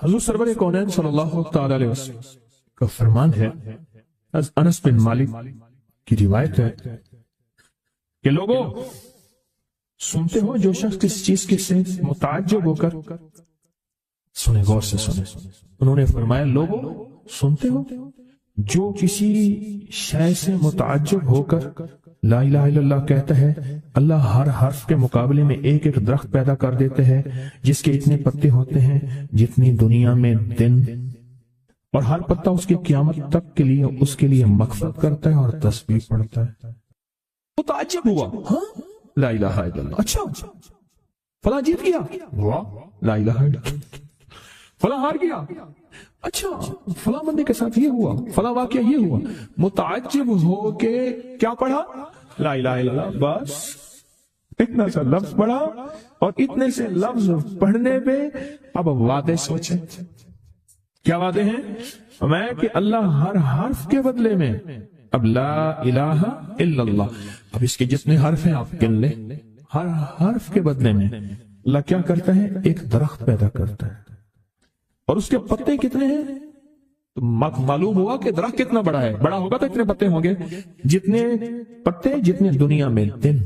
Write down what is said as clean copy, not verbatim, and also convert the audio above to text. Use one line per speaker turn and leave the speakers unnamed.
حضور سرور کونین صلی اللہ تعالی علیہ وسلم کا فرمان ہے، انس بن مالک کی روایت ہے کہ لوگوں سنتے ہو جو شخص کسی چیز کے سے متعجب ہو کر سنے، غور سے سنے، انہوں نے فرمایا لوگوں سنتے ہو جو کسی شے سے متعجب ہو کر لا الہ الا اللہ کہتا ہے، اللہ ہر حرف کے مقابلے میں ایک ایک درخت پیدا کر دیتے ہیں جس کے اتنے پتے ہوتے ہیں جتنی دنیا میں دن، اور ہر پتا اس کی قیامت تک کے لیے اس کے لیے مغفرت کرتا ہے اور تسبیح پڑھتا ہے۔ متعجب ہوا، ہاں لا الہ الا اللہ، اچھا فلاں جیت گیا، واہ لا الہ الا اللہ، فلاں ہار گیا، اچھا فلاں بندے کے ساتھ یہ ہوا، فلاں واقعہ یہ ہوا، متعجب ہو کے کیا پڑھا؟ لا الہ الا اللہ، بس اتنا سا لفظ پڑھا، اور اتنے سے لفظ پڑھنے پہ اب وعدے سوچیں، کیا وعدے ہیں؟ میں کہ اللہ ہر حرف کے بدلے میں، اب لا الہ الا اللہ، اب اس کے جتنے حرف ہیں آپ گن لیں، ہر حرف کے بدلے میں اللہ کیا کرتا ہے؟ ایک درخت پیدا کرتا ہے، اور اس کے پتے کتنے ہیں؟ تو معلوم ہوا کہ درخت کتنا بڑا ہے، بڑا ہوگا تو اتنے پتے ہوں گے، جتنے پتے جتنے دنیا میں دن۔